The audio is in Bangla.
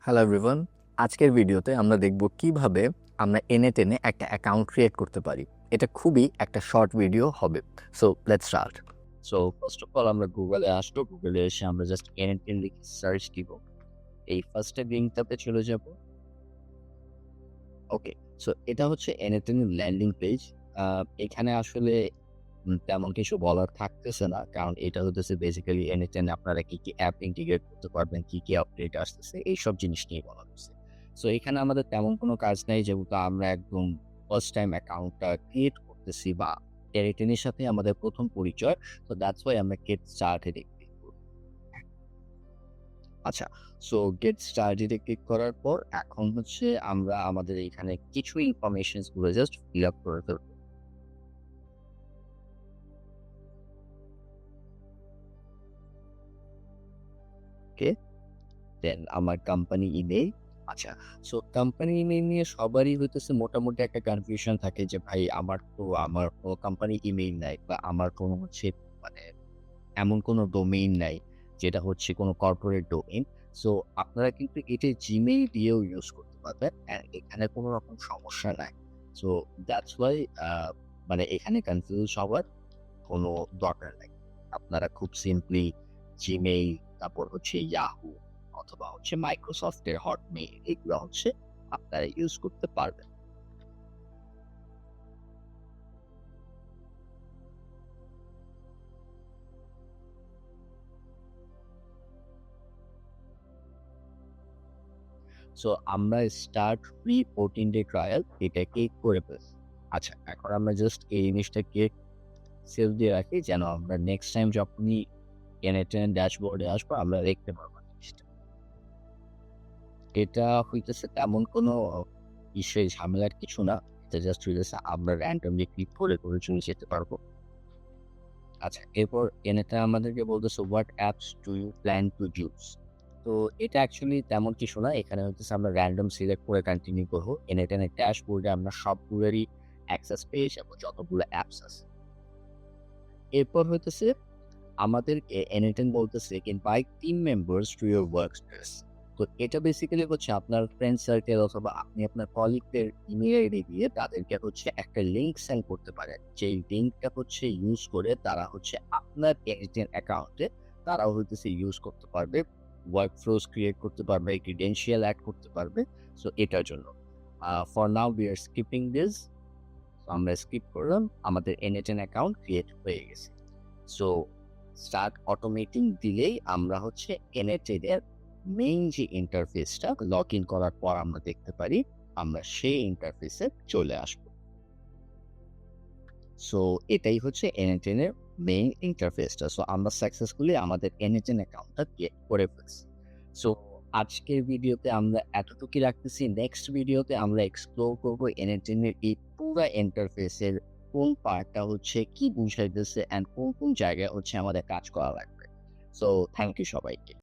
হ্যালো এভরিওয়ান, আজকের ভিডিওতে আমরা দেখব কিভাবে আমরা এনে টেনে একটা অ্যাকাউন্ট ক্রিয়েট করতে পারি। এটা খুবই একটা শর্ট ভিডিও হবে। So let's start. So first of all আমরা গুগলে আসবো। গুগলে এসে আমরা জাস্ট NNN লিখে সার্চ দিব। এই ফার্স্টে লিঙ্কটাতে চলে যাব। ওকে। সো এটা হচ্ছে NNN এর ল্যান্ডিং পেজ। আ এখানে আসলে তেমন কিছু বলার থাকতেছে না। কারণ এটা হতেছে বেসিক্যালি NNN আপনারা কি অ্যাপ ইন্টিগ্রেট করতে পারবেন, কি আপডেট আসতেছে এইসব জিনিস নিয়ে বলা হইছে। সো এখানে আমাদের তেমন কোনো কাজ নাই যেহেতু আমরা একদম ফার্স্ট টাইম অ্যাকাউন্টটা ক্রিয়েট করতেছি বা NNN এর সাথে আমাদের ১ম পরিচয়। সো দ্যাটস ওয়াই আমরা গেট স্টার্টেড এ ক্লিক করব। আচ্ছা, so get started a click করার পর এখন হচ্ছে আমরা আমাদের এখানে কিছু ইনফরমেশনস গুলো জাস্ট ফিল আপ করে ফেলব। ওকে? দেন আমার কোম্পানি ইমেইল। আচ্ছা, সো কোম্পানি ইমেইল নিয়ে সবারই হইতেছে মোটামুটি একটা কনফিউশন থাকে যে ভাই আমার কোনো কোম্পানি ইমেইল নাই বা আমার কোনো হচ্ছে মানে এমন কোনো ডোমেইন নাই যেটা হচ্ছে কোনো কর্পোরেট ডোমেইন। সো আপনারা কিন্তু এটা Gmail দিয়েও ইউজ করতে পারবেন। এখানে কোনো রকম সমস্যা নাই। সো দ্যাটস ওয়াই মানে এখানে কনফিউজ হওয়ার কোনো দরকার নাই। আপনারা খুব সিম্পলি Gmail, তারপর হচ্ছে Yahoo অথবা হচ্ছে Microsoft এর Hotmail এগুলো হচ্ছে আপনারা ইউজ করতে পারবেন। সো আমরা স্টার্ট ফ্রি 14 ডে ট্রায়াল এটা ক্লিক করে ফেলছি। আচ্ছা, এখন আমরা জাস্ট এই জিনিসটাকে সেভ দিয়ে রাখি যেন আমরা নেক্সট টাইম যখনই NNN ড্যাশবোর্ডে আসবো আমরা দেখতে পারবো জিনিসটা। এটা হইতেছে তেমন কোনো ঝামেলার কিছু না। এটা জাস্ট হইতেছে আমরা র‍্যান্ডমলি ক্লিক করে চলে যেতে পারবো। আচ্ছা, এরপর এনেটা আমাদেরকে বলতেছে what apps do you plan to use? তো এটা অ্যাকচুয়ালি তেমন কিছু না। এখানে হইতেছে আমরা র‍্যান্ডম সিলেক্ট করে কন্টিনিউ করব। এনএটেনের ড্যাশবোর্ডে আমরা সবগুলোরই অ্যাক্সেস পেয়ে যাবো যতগুলো অ্যাপস আছে। এরপর হইতেছে আমাদেরকে NNN বলতেছে invite team members to your work space. তো এটা বেসিক্যালি হচ্ছে আপনার ফ্রেন্ড সার্কেল অথবা আপনি আপনার কলিগদের ইমেইল আইডি দিয়ে তাদেরকে হচ্ছে একটা লিঙ্ক সেন্ড করতে পারেন। যেই লিঙ্কটা হচ্ছে ইউজ করে তারা হচ্ছে আপনার NNN অ্যাকাউন্টে তারাও হইতেছে ইউজ করতে পারবে। ওয়ার্ক ফ্লোজ ক্রিয়েট করতে পারবে, ক্রেডেনশিয়াল এড করতে পারবে। সো এটার জন্য। For now we are skipping this. So আমরা স্কিপ করলাম। আমাদের NNN অ্যাকাউন্ট ক্রিয়েট হয়ে গেছে। সো স্টার্ট অটোমেটিং দিলেই আমরা হচ্ছে NNN এর মেইন যে ইন্টারফেসটা লগ ইন করার পর আমরা দেখতে পারি, আমরা সেই ইন্টারফেসে চলে আসব। সো এটাই হচ্ছে NNN এর মেইন ইন্টারফেসটা। সো আমরা সাকসেসফুলি আমাদের NNN অ্যাকাউন্টটা ক্রিয়েট করে ফেলছি। সো আজকের ভিডিওতে আমরা এতটুকুই রাখতেছি। নেক্সট ভিডিওতে আমরা এক্সপ্লোর করব NNN এর এই পুরা ইন্টারফেসের কোন পার্টটা হচ্ছে কি বুঝাইতেছে অ্যান্ড কোন জায়গায় হচ্ছে আমাদের কাজ করা লাগবে। সো থ্যাংক ইউ সবাইকে।